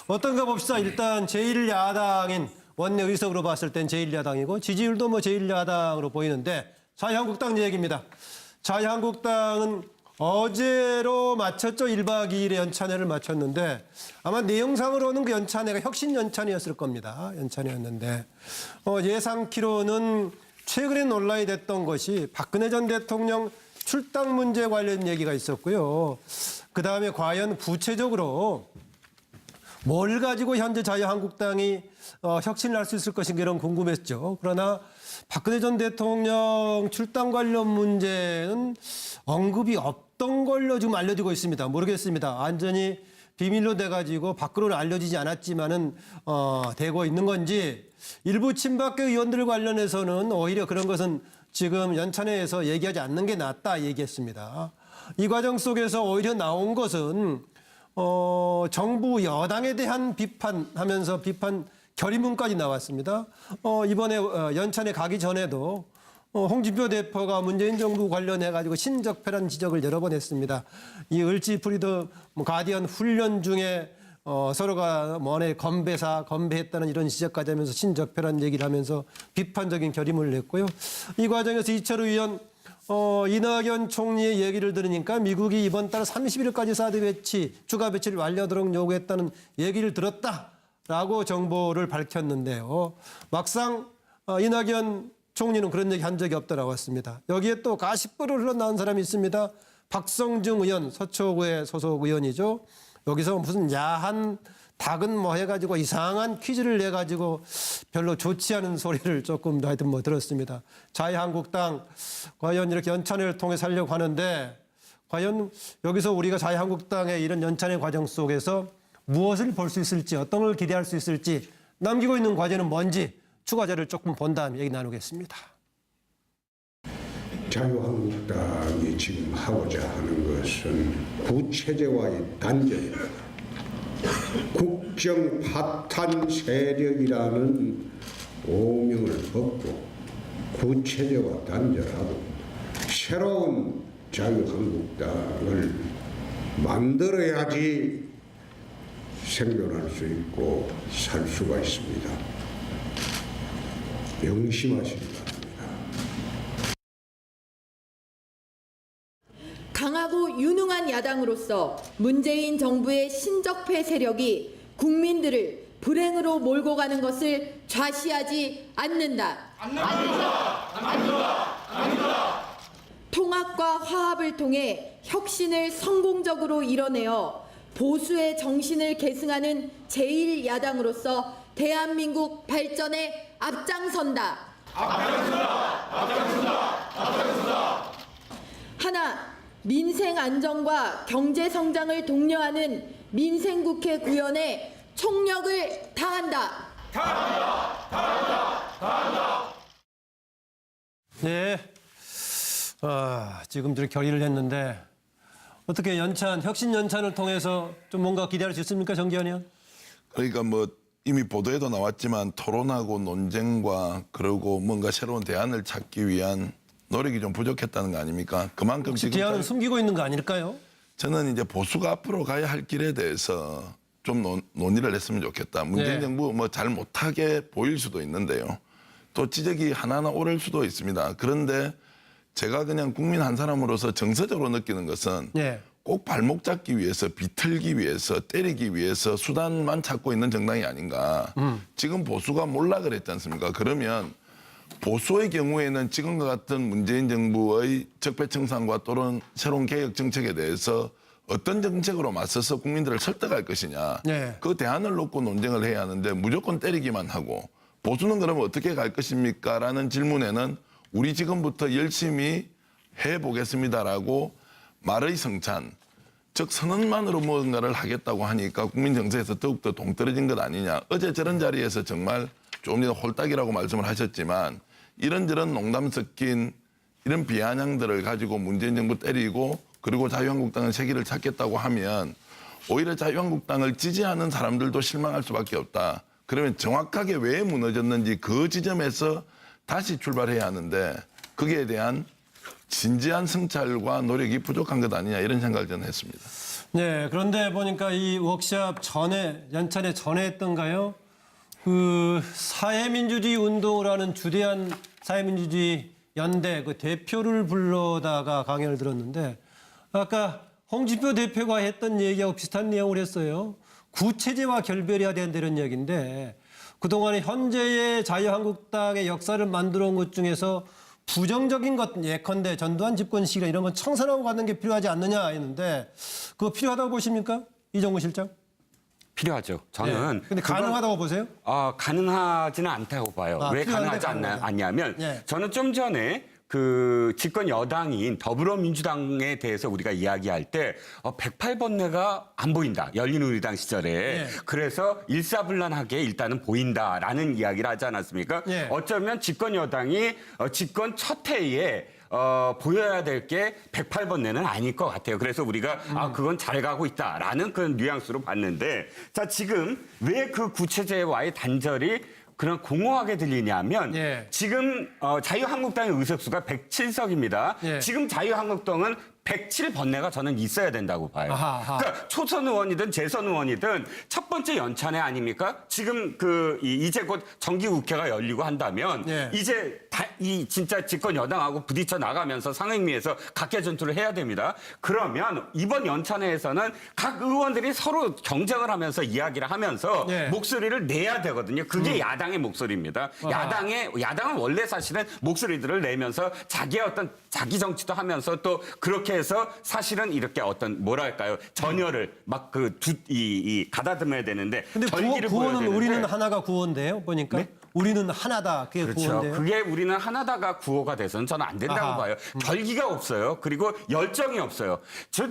어떤가 봅시다. 일단 제1야당인 원내 의석으로 봤을 땐 제1야당이고 지지율도 뭐 제1야당으로 보이는데 자유한국당 얘기입니다. 자유한국당은 어제로 마쳤죠. 1박 2일의 연찬회를 마쳤는데 아마 내용상으로는 그 연찬회가 혁신 연찬회였을 겁니다. 연찬회였는데 예상키로는 최근에 논란이 됐던 것이 박근혜 전 대통령 출당 문제 관련 얘기가 있었고요. 그다음에 과연 구체적으로 뭘 가지고 현재 자유한국당이 혁신을 할 수 있을 것인가 이런 궁금했죠. 그러나 박근혜 전 대통령 출당 관련 문제는 언급이 없던 걸로 지금 알려지고 있습니다. 모르겠습니다. 완전히 비밀로 돼가지고 밖으로는 알려지지 않았지만은 되고 있는 건지 일부 친박계 의원들 관련해서는 오히려 그런 것은 지금 연찬회에서 얘기하지 않는 게 낫다 얘기했습니다. 이 과정 속에서 오히려 나온 것은 정부 여당에 대한 비판하면서 비판 결의문까지 나왔습니다. 이번에 연찬회 가기 전에도 홍준표 대표가 문재인 정부 관련해가지고 신적폐란 지적을 여러 번 했습니다. 이 을지 프리더 가디언 훈련 중에 서로가 건배했다는 이런 지적까지 하면서 신적폐란 얘기를 하면서 비판적인 결의문을 냈고요. 이 과정에서 이철우 의원 이낙연 총리의 얘기를 들으니까 미국이 이번 달 31일까지 사드 배치, 추가 배치를 완료하도록 요구했다는 얘기를 들었다라고 정보를 밝혔는데요. 막상 이낙연 총리는 그런 얘기 한 적이 없다라고 했습니다. 여기에 또 가십부를 흘러나온 사람이 있습니다. 박성중 의원, 서초구의 소속 의원이죠. 여기서 무슨 야한 닭은 뭐 해가지고 이상한 퀴즈를 내가지고 별로 좋지 않은 소리를 조금 하여튼 뭐 들었습니다. 자유한국당 과연 이렇게 연찬회를 통해 살려고 하는데 과연 여기서 우리가 자유한국당의 이런 연찬회 과정 속에서 무엇을 볼 수 있을지 어떤 걸 기대할 수 있을지 남기고 있는 과제는 뭔지 추가자를 조금 본 다음 얘기 나누겠습니다. 자유한국당이 지금 하고자 하는 것은 구체제와의 단절입니다. 국정 파탄 세력이라는 오명을 벗고 구체제와 단절하고 새로운 자유한국당을 만들어야지 생존할 수 있고 살 수가 있습니다. 명심하시기 바랍니다. 강하고 유능한 야당으로서 문재인 정부의 신적폐 세력이 국민들을 불행으로 몰고 가는 것을 좌시하지 않는다. 통합과 화합을 통해 혁신을 성공적으로 이뤄내어 보수의 정신을 계승하는 제1야당으로서 대한민국 발전에 앞장선다. 하나, 민생 안정과 경제 성장을 독려하는 민생국회 구현에 총력을 다한다. 네. 지금 이렇게 결의를 했는데 어떻게 혁신 연찬을 통해서 좀 뭔가 기대할 수 있습니까, 정기현 의원? 그러니까 뭐 이미 보도에도 나왔지만 토론하고 논쟁과 그리고 뭔가 새로운 대안을 찾기 위한 노력이 좀 부족했다는 거 아닙니까? 그만큼 혹시 지금 대안을 숨기고 있는 거 아닐까요? 저는 이제 보수가 앞으로 가야 할 길에 대해서 좀 논의를 했으면 좋겠다. 문재인 정부 뭐 잘 못하게 보일 수도 있는데요. 또 지적이 하나하나 오를 수도 있습니다. 그런데 제가 그냥 국민 한 사람으로서 정서적으로 느끼는 것은 꼭 발목 잡기 위해서 비틀기 위해서 때리기 위해서 수단만 찾고 있는 정당이 아닌가. 지금 보수가 몰라 그랬지 않습니까? 그러면 보수의 경우에는 지금과 같은 문재인 정부의 적폐청산과 또는 새로운 개혁 정책에 대해서 어떤 정책으로 맞서서 국민들을 설득할 것이냐. 그 대안을 놓고 논쟁을 해야 하는데 무조건 때리기만 하고 보수는 그러면 어떻게 갈 것입니까? 라는 질문에는 우리 지금부터 열심히 해보겠습니다라고 말의 성찬, 즉 선언만으로 뭔가를 하겠다고 하니까 국민 정서에서 더욱더 동떨어진 것 아니냐. 어제 저런 자리에서 정말 조금 전에 홀딱이라고 말씀을 하셨지만 이런저런 농담 섞인 이런 비아냥들을 가지고 문재인 정부 때리고 그리고 자유한국당은 세기를 찾겠다고 하면 오히려 자유한국당을 지지하는 사람들도 실망할 수밖에 없다. 그러면 정확하게 왜 무너졌는지 그 지점에서 다시 출발해야 하는데 거기에 대한 진지한 성찰과 노력이 부족한 것 아니냐 이런 생각을 저는 했습니다. 네, 그런데 보니까 이 워크숍 전에, 연찬회 전에 했던가요? 그 사회민주주의 운동을 하는 주대한 사회민주주의 연대 그 대표를 불러다가 강연을 들었는데 아까 홍준표 대표가 했던 얘기하고 비슷한 내용을 했어요. 구체제와 결별해야 된다는 얘기인데 그동안에 현재의 자유한국당의 역사를 만들어 온 것 중에서 부정적인 것 예컨대 전두환 집권 시기나 이런 건 청산하고 가는 게 필요하지 않느냐 했는데 그거 필요하다고 보십니까? 이정무 실장? 필요하죠. 저는. 근데 가능하다고 보세요? 가능하지는 않다고 봐요. 왜 필요한데 가능하지 가능하다. 않냐면 예. 저는 좀 전에 그 집권 여당인 더불어민주당에 대해서 우리가 이야기할 때 108번뇌가 안 보인다. 열린우리당 시절에. 예. 그래서 일사불란하게 일단은 보인다라는 이야기를 하지 않았습니까? 예. 어쩌면 집권 여당이 집권 첫 해에 보여야 될 게 108번뇌는 아닐 것 같아요. 그래서 우리가 그건 잘 가고 있다라는 그런 뉘앙스로 봤는데 자 지금 왜 그 구체제와의 단절이 그런 공허하게 들리냐면 예. 지금 자유한국당의 의석수가 107석입니다. 예. 지금 자유한국당은 107번뇌가 저는 있어야 된다고 봐요. 아하. 그러니까 초선 의원이든 재선 의원이든 첫 번째 연찬회 아닙니까? 지금 이제 곧 정기국회가 열리고 한다면 예. 이제 이 진짜 집권 여당하고 부딪혀 나가면서 상임위에서 각계 전투를 해야 됩니다. 그러면 이번 연찬회에서는 각 의원들이 서로 경쟁을 하면서 이야기를 하면서 예. 목소리를 내야 되거든요. 그게 야당의 목소리입니다. 야당은 원래 사실은 목소리들을 내면서 자기의 어떤 자기 정치도 하면서 또 그렇게 해서 사실은 이렇게 어떤 뭐랄까요 전열을 막 가다듬어야 되는데 근데 절기를 보여야 구호는 되는데 우리는 하나가 구호인데요. 보니까 네? 우리는 하나다. 그게 그렇죠. 구호인데요. 그게 우리는 하나다가 구호가 돼서는 저는 안 된다고 아하. 봐요. 결기가 없어요. 그리고 열정이 없어요.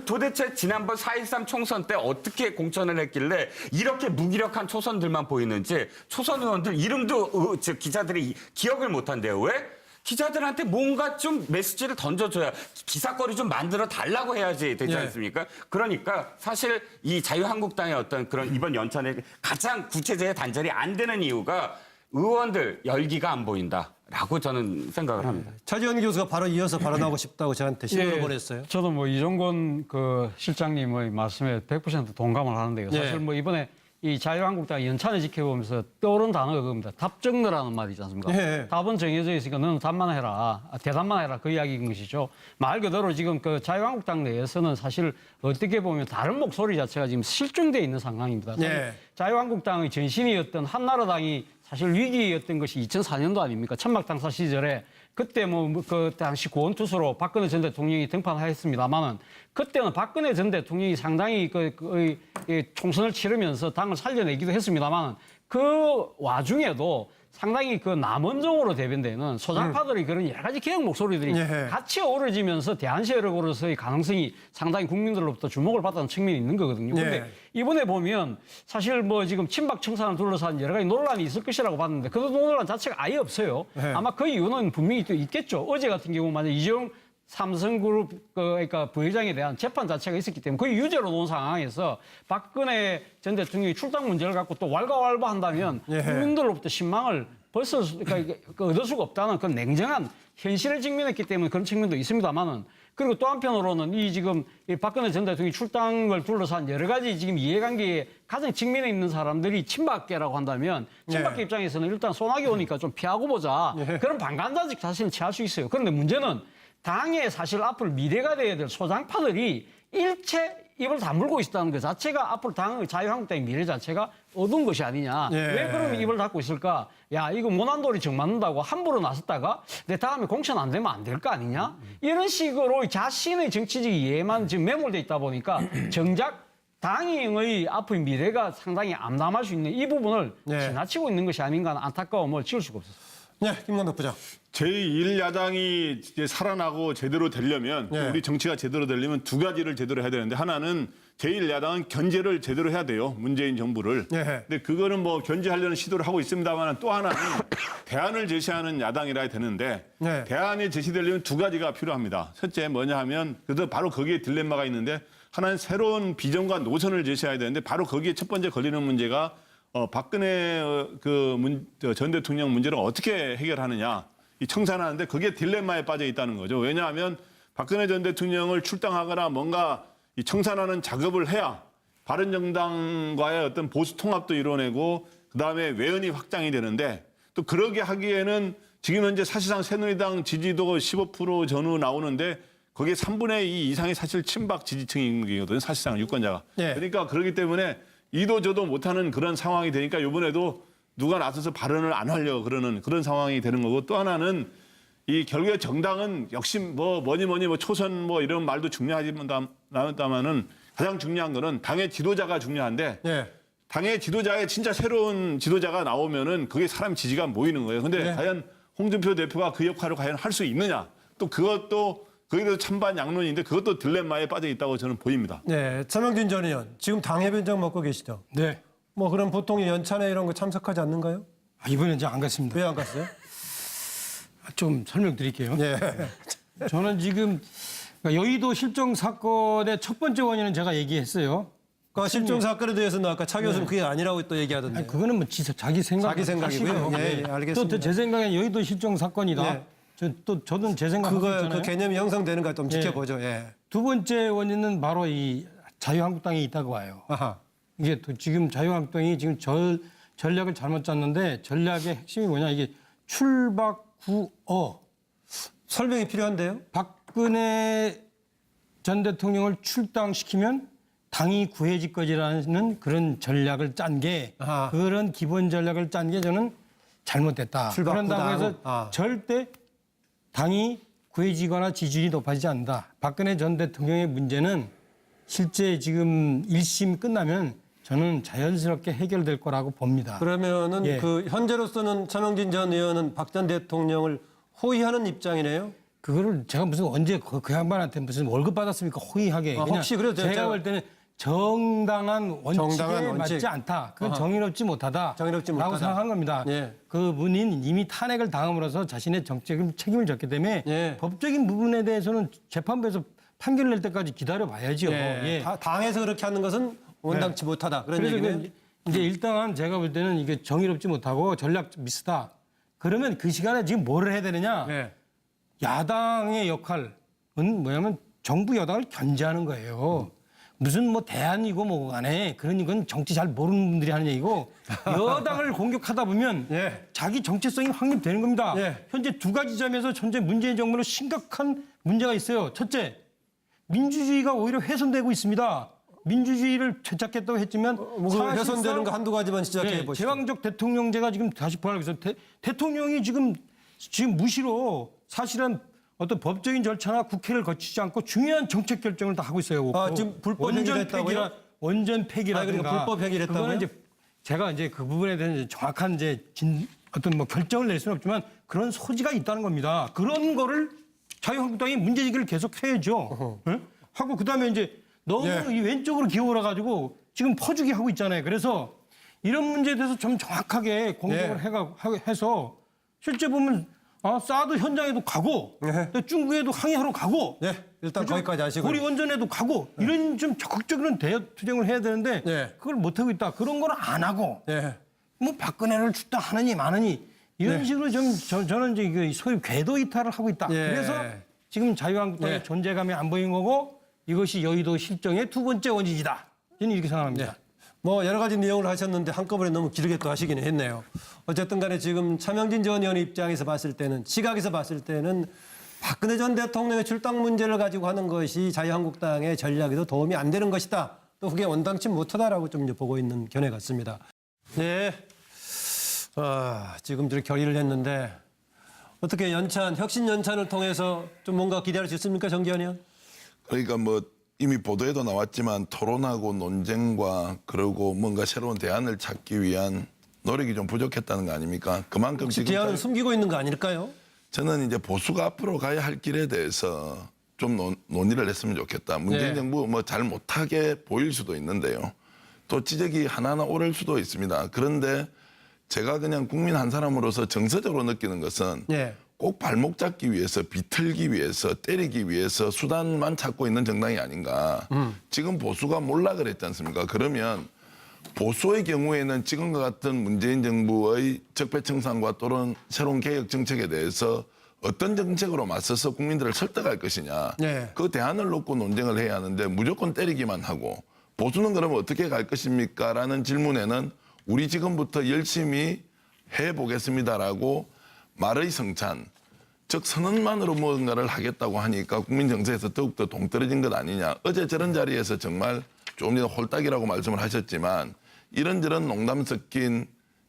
도대체 지난번 4.13 총선 때 어떻게 공천을 했길래 이렇게 무기력한 초선들만 보이는지 초선 의원들 이름도 기자들이 기억을 못한대요. 왜? 기자들한테 뭔가 좀 메시지를 던져줘야 기사거리 좀 만들어 달라고 해야지 되지 예. 않습니까? 그러니까 사실 이 자유한국당의 어떤 그런 이번 연찬에 가장 구체제의 단절이 안 되는 이유가 의원들 열기가 안 보인다라고 저는 생각을 합니다. 차지원 교수가 바로 이어서 발언하고 싶다고 저한테 신문을 보냈어요. 저도 뭐 이종건 그 실장님의 말씀에 100% 동감을 하는데요. 사실 예. 뭐 이번에 이 자유한국당 연찬을 지켜보면서 떠오른 단어가 그겁니다. 답정너라는 말이지 않습니까? 예. 답은 정해져 있으니까 너는 답만 해라. 대답만 해라. 그 이야기인 것이죠. 말 그대로 지금 그 자유한국당 내에서는 사실 어떻게 보면 다른 목소리 자체가 지금 실종되어 있는 상황입니다. 예. 자유한국당의 전신이었던 한나라당이 사실 위기였던 것이 2004년도 아닙니까? 천막당사 시절에 그때 그 당시 구원투수로 박근혜 전 대통령이 등판하였습니다만은 그때는 박근혜 전 대통령이 상당히 총선을 치르면서 당을 살려내기도 했습니다만은 그 와중에도 상당히 그 남원정으로 대변되는 소장파들의 그런 여러 가지 개혁 목소리들이 예. 같이 어우러지면서 대한세력으로서의 가능성이 상당히 국민들로부터 주목을 받는 측면이 있는 거거든요. 그런데 예. 이번에 보면 사실 뭐 지금 친박 청산을 둘러싼 여러 가지 논란이 있을 것이라고 봤는데 그 논란 자체가 아예 없어요. 예. 아마 그 이유는 분명히 또 있겠죠. 어제 같은 경우 만약 이재용 삼성그룹 그러니까 부회장에 대한 재판 자체가 있었기 때문에 거의 유죄로 놓은 상황에서 박근혜 전 대통령이 출당 문제를 갖고 또 왈가왈부한다면 예. 국민들로부터 신망을 벌써 얻을 수가 없다는 그런 냉정한 현실을 직면했기 때문에 그런 측면도 있습니다만은 그리고 또 한편으로는 이 지금 이 박근혜 전 대통령이 출당을 둘러싼 여러 가지 지금 이해관계에 가장 직면에 있는 사람들이 친박계라고 한다면 친박계 예. 입장에서는 일단 소나기 오니까 좀 피하고 보자 예. 그런 반감자직 자신을 취할 수 있어요. 그런데 문제는 당의 사실 앞으로 미래가 돼야 될 소장파들이 일체 입을 다물고 있다는 것 자체가 앞으로 당의 자유한국당의 미래 자체가 어두운 것이 아니냐. 예. 왜 그러면 입을 닫고 있을까? 야, 이거 모난돌이 정 맞는다고 함부로 나섰다가 내 다음에 공천 안 되면 안 될 거 아니냐? 이런 식으로 자신의 정치적 이해만 지금 매몰돼 있다 보니까 정작 당의 앞의 미래가 상당히 암담할 수 있는 이 부분을 예. 지나치고 있는 것이 아닌가 하는 안타까움을 지울 수가 없었어요. 네, 김광덕 부장. 제1야당이 이제 살아나고 제대로 되려면 네. 우리 정치가 제대로 되려면 두 가지를 제대로 해야 되는데 하나는 제1야당은 견제를 제대로 해야 돼요. 문재인 정부를. 네. 근데 그거는 뭐 견제하려는 시도를 하고 있습니다만 또 하나는 대안을 제시하는 야당이라 해야 되는데 네. 대안이 제시되려면 두 가지가 필요합니다. 첫째 뭐냐 하면 그래도 바로 거기에 딜레마가 있는데 하나는 새로운 비전과 노선을 제시해야 되는데 바로 거기에 첫 번째 걸리는 문제가 박근혜 전 대통령 문제를 어떻게 해결하느냐. 이 청산하는데 그게 딜레마에 빠져 있다는 거죠. 왜냐하면 박근혜 전 대통령을 출당하거나 뭔가 이 청산하는 작업을 해야 바른정당과의 어떤 보수 통합도 이뤄내고 그다음에 외연이 확장이 되는데 또 그러게 하기에는 지금 현재 사실상 새누리당 지지도가 15% 전후 나오는데 거기에 3분의 2 이상이 사실 친박 지지층이거든요. 사실상 유권자가. 네. 그러니까 그렇기 때문에 이도 저도 못하는 그런 상황이 되니까 이번에도 누가 나서서 발언을 안 하려고 그러는 그런 상황이 되는 거고 또 하나는 이 결국에 정당은 역시 뭐니 초선 뭐 이런 말도 중요하지만은 가장 중요한 거는 당의 지도자가 중요한데 예. 당의 지도자의 진짜 새로운 지도자가 나오면은 그게 사람 지지가 모이는 거예요. 근데 네. 과연 홍준표 대표가 그 역할을 과연 할 수 있느냐? 또 그것도 거기도 찬반 양론인데 그것도 딜레마에 빠져 있다고 저는 보입니다. 네, 차명진 전 의원 지금 당협위원장 맡고 계시죠? 네. 뭐 그럼 보통 연찬회 이런 거 참석하지 않는가요? 이번에 이제 안 갔습니다. 왜 안 갔어요? 좀 설명드릴게요. 예. 저는 지금 그러니까 여의도 실종 사건의 첫 번째 원인은 제가 얘기했어요. 그 실종 사건에 대해서는 아까 차 교수는 그게 아니라고 또 얘기하던데. 아니, 그거는 뭐 자기 생각. 자기 생각이고요. 예, 예, 알겠습니다. 또 제 생각엔 여의도 실종 사건이다. 예. 저는 제 생각 하고 그거 있잖아요. 그 개념이 형성되는가 좀 예. 지켜보죠. 예. 두 번째 원인은 바로 이 자유한국당에 있다고 봐요. 아하. 이게 또 지금 자유한국당이 지금 전략을 잘못 짰는데 전략의 핵심이 뭐냐 이게 출박구어. 설명이 필요한데요. 박근혜 전 대통령을 출당시키면 당이 구해질 것이라는 그런 전략을 짠 게 아하. 그런 기본 전략을 짠 게 저는 잘못됐다. 출박구당. 그런다고 해서 아. 절대 당이 구해지거나 지지율이 높아지지 않는다. 박근혜 전 대통령의 문제는 실제 지금 1심 끝나면 저는 자연스럽게 해결될 거라고 봅니다. 그러면은 예. 그 현재로서는 차명진 전 의원은 박 전 대통령을 호위하는 입장이네요. 그거를 제가 무슨 언제 그 양반한테 무슨 월급 받았습니까? 호의하게. 아, 그냥 혹시 그래도 제가 볼 때는 정당한 원칙에 정당한 원칙. 맞지 않다. 그건 아하. 정의롭지 못하다. 정의롭지 라고 못하다. 생각한 겁니다. 예. 그분이 이미 탄핵을 당함으로써 자신의 정책을 책임을 졌기 때문에 예. 법적인 부분에 대해서는 재판부에서 판결 낼 때까지 기다려 봐야죠. 예. 당에서 그렇게 하는 것은 원당치 못하다. 그런 그래서 얘기네요. 이제 일단 제가 볼 때는 이게 정의롭지 못하고 전략 미스다. 그러면 그 시간에 지금 뭐를 해야 되느냐? 예. 야당의 역할은 뭐냐면 정부 여당을 견제하는 거예요. 무슨 뭐 대안이고 뭐고 간에 그런 건 정치 잘 모르는 분들이 하는 얘기고 여당을 공격하다 보면 예. 자기 정체성이 확립되는 겁니다. 예. 현재 두 가지 점에서 현재 문재인 정부는 심각한 문제가 있어요. 첫째, 민주주의가 오히려 훼손되고 있습니다. 민주주의를 되찾겠다고 했지만 뭐 훼손되는 거 한두 가지만 시작해 보시죠. 제왕적 대통령제가 지금 다시 부활하고 있어요. 대통령이 지금 무시로 사실은 어떤 법적인 절차나 국회를 거치지 않고 중요한 정책 결정을 다 하고 있어요. 아, 지금 불법 행위를 했다고요? 원전 폐기라든가. 그러니까 불법 행위를 했다고요? 그거는 이제 제가 이제 그 부분에 대해서 이제 정확한 이제 어떤 뭐 결정을 낼 수는 없지만 그런 소지가 있다는 겁니다. 그런 거를 자유한국당이 문제제기를 계속 해야죠. 네? 하고 그다음에 이제 너무 예. 이 왼쪽으로 기울어 가지고 지금 퍼주기 하고 있잖아요. 그래서 이런 문제에 대해서 좀 정확하게 공격을 해서 실제 보면 사드 현장에도 가고 예. 또 중국에도 항의하러 가고 네, 일단 그죠? 거기까지 하시고요. 고리 원전에도 가고 이런 좀 적극적인 대여 투쟁을 해야 되는데 예. 그걸 못 하고 있다. 그런 걸 안 하고 예. 뭐 박근혜를 출당하느니 마느니 이런 식으로 좀 저는 이제 이거 소위 궤도 이탈을 하고 있다. 예. 그래서 지금 자유한국당의 예. 존재감이 안 보인 거고 이것이 여의도 실정의 두 번째 원인이다. 저는 이렇게 생각합니다. 뭐 여러 가지 내용을 하셨는데 한꺼번에 너무 길게 또 하시긴 했네요. 어쨌든 간에 지금 차명진 전 의원 입장에서 봤을 때는 시각에서 봤을 때는 박근혜 전 대통령의 출당 문제를 가지고 하는 것이 자유한국당의 전략에도 도움이 안 되는 것이다. 또 그게 원당치 못하다라고 좀 이제 보고 있는 견해 같습니다. 네. 지금 저렇게 결의를 했는데 어떻게 혁신 연찬을 통해서 좀 뭔가 기대할 수 있습니까, 정기현 의원? 그러니까 뭐 이미 보도에도 나왔지만 토론하고 논쟁과 그러고 뭔가 새로운 대안을 찾기 위한 노력이 좀 부족했다는 거 아닙니까? 그만큼 혹시 지금 대안을 숨기고 있는 거 아닐까요? 저는 이제 보수가 앞으로 가야 할 길에 대해서 좀 논의를 했으면 좋겠다. 문재인 네. 정부 뭐 잘 못하게 보일 수도 있는데요. 또 지적이 하나하나 오를 수도 있습니다. 그런데 제가 그냥 국민 한 사람으로서 정서적으로 느끼는 것은 네. 꼭 발목 잡기 위해서 비틀기 위해서 때리기 위해서 수단만 찾고 있는 정당이 아닌가. 지금 보수가 몰락을 그랬지 않습니까? 그러면 보수의 경우에는 지금과 같은 문재인 정부의 적폐청산과 또는 새로운 개혁 정책에 대해서 어떤 정책으로 맞서서 국민들을 설득할 것이냐. 네. 그 대안을 놓고 논쟁을 해야 하는데 무조건 때리기만 하고 보수는 그러면 어떻게 갈 것입니까? 라는 질문에는 우리 지금부터 열심히 해보겠습니다라고 말의 성찬, 즉 선언만으로 무언가를 하겠다고 하니까 국민 정서에서 더욱더 동떨어진 것 아니냐. 어제 저런 자리에서 정말 조금 전에 홀딱이라고 말씀을 하셨지만 이런저런 농담 섞인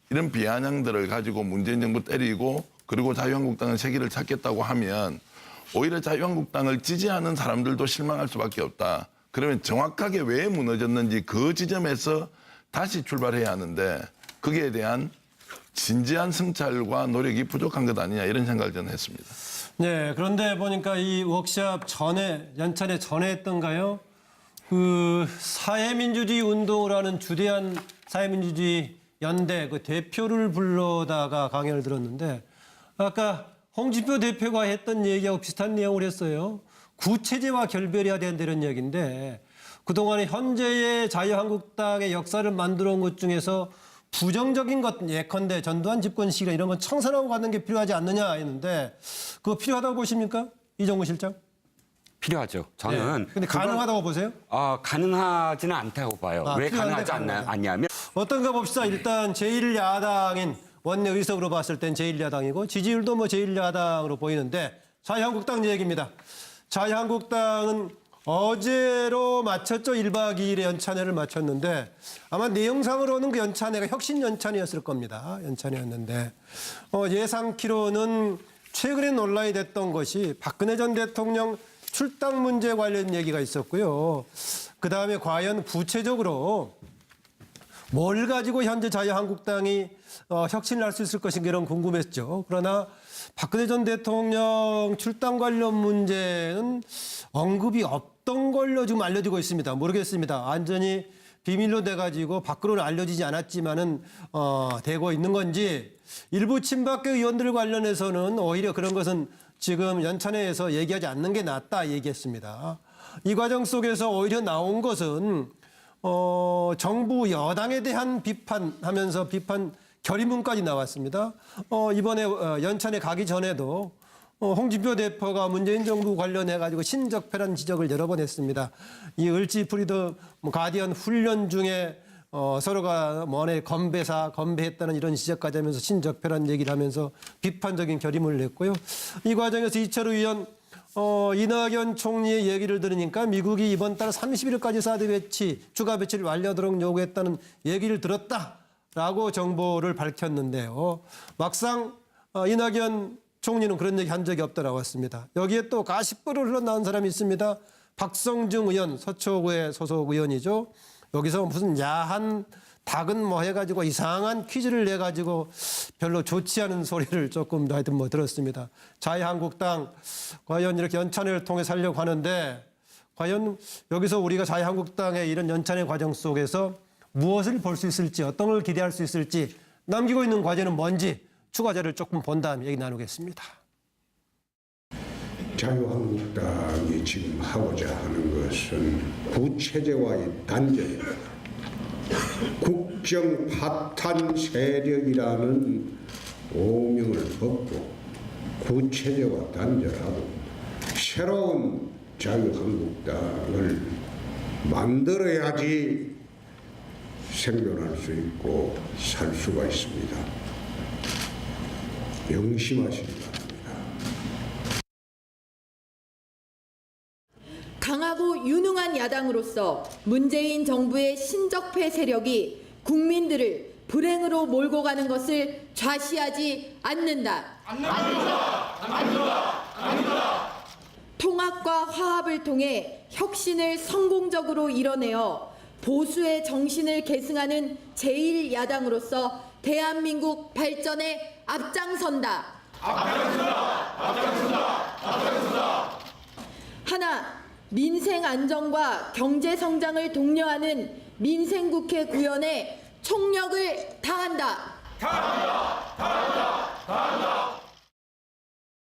이런 비아냥들을 가지고 문재인 정부 때리고 그리고 자유한국당은 세기를 찾겠다고 하면 오히려 자유한국당을 지지하는 사람들도 실망할 수밖에 없다. 그러면 정확하게 왜 무너졌는지 그 지점에서 다시 출발해야 하는데 거기에 대한 진지한 성찰과 노력이 부족한 것 아니냐 이런 생각을 저는 했습니다. 네, 그런데 보니까 이 워크숍 전에, 연찬회 전에 했던가요? 그 사회민주주의 운동을 하는 주대한 사회민주주의 연대 그 대표를 불러다가 강연을 들었는데 아까 홍준표 대표가 했던 얘기하고 비슷한 내용을 했어요. 구체제와 결별해야 된다는 얘기인데 그동안에 현재의 자유한국당의 역사를 만들어 온 것 중에서 부정적인 것 예컨대 전두환 집권 시기나 이런 건 청산하고 가는 게 필요하지 않느냐 했는데 그거 필요하다고 보십니까? 이정우 실장? 필요하죠. 저는. 네. 근데 가능하다고 보세요? 가능하지는 않다고 봐요. 왜 필요한데 가능하지 않냐면 어떤가 봅시다. 일단 제1야당인 원내 의석으로 봤을 땐 제1야당이고 지지율도 뭐 제1야당으로 보이는데 자유한국당 얘기입니다. 자유한국당은 어제로 마쳤죠. 1박 2일의 연찬회를 마쳤는데 아마 내용상으로는 그 연찬회가 혁신 연찬회였을 겁니다. 연찬회였는데 예상키로는 최근에 논란이 됐던 것이 박근혜 전 대통령 출당 문제 관련 얘기가 있었고요. 그다음에 과연 구체적으로 뭘 가지고 현재 자유한국당이 혁신을 할 수 있을 것인가 이런 궁금했죠. 그러나 박근혜 전 대통령 출당 관련 문제는 언급이 없던 걸로 지금 알려지고 있습니다. 모르겠습니다. 완전히 비밀로 돼가지고 밖으로는 알려지지 않았지만은 되고 있는 건지 일부 친박계 의원들 관련해서는 오히려 그런 것은 지금 연찬회에서 얘기하지 않는 게 낫다 얘기했습니다. 이 과정 속에서 오히려 나온 것은 정부 여당에 대한 비판하면서 비판 결의문까지 나왔습니다. 이번에 연찬회 가기 전에도 홍준표 대표가 문재인 정부 관련해가지고 신적폐란 지적을 여러 번 했습니다. 이 을지프리드 가디언 훈련 중에 서로가 뭐네 건배했다는 이런 지적까지 하면서 신적폐란 얘기를 하면서 비판적인 결의문을 냈고요. 이 과정에서 이철우 의원 이낙연 총리의 얘기를 들으니까 미국이 이번 달 30일까지 사드 배치, 추가 배치를 완료하도록 요구했다는 얘기를 들었다라고 정보를 밝혔는데요. 막상 이낙연 총리는 그런 얘기 한 적이 없다라고 했습니다. 여기에 또 가십부를 흘러나온 사람이 있습니다. 박성중 의원, 서초구의 소속 의원이죠. 여기서 무슨 야한 닭은 뭐 해가지고 이상한 퀴즈를 내가지고 별로 좋지 않은 소리를 조금 하여튼 뭐 들었습니다. 자유한국당 과연 이렇게 연찬회를 통해 살려고 하는데 과연 여기서 우리가 자유한국당의 이런 연찬회 과정 속에서 무엇을 볼 수 있을지 어떤 걸 기대할 수 있을지 남기고 있는 과제는 뭔지 추가자를 조금 본 다음 얘기 나누겠습니다. 자유한국당이 지금 하고자 하는 것은 구체제와의 단절입니다. 국정 파탄 세력이라는 오명을 벗고 구체제와 단절하고 새로운 자유한국당을 만들어야지 생존할 수 있고 살 수가 있습니다. 명심하시기 바랍니다. 강하고 유능한 야당으로서 문재인 정부의 신적폐 세력이 국민들을 불행으로 몰고 가는 것을 좌시하지 않는다. 통합과 화합을 통해 혁신을 성공적으로 이뤄내어 보수의 정신을 계승하는 제1야당으로서 대한민국 발전에 앞장선다. 하나, 민생 안정과 경제 성장을 독려하는 민생국회 구현에 총력을 다한다.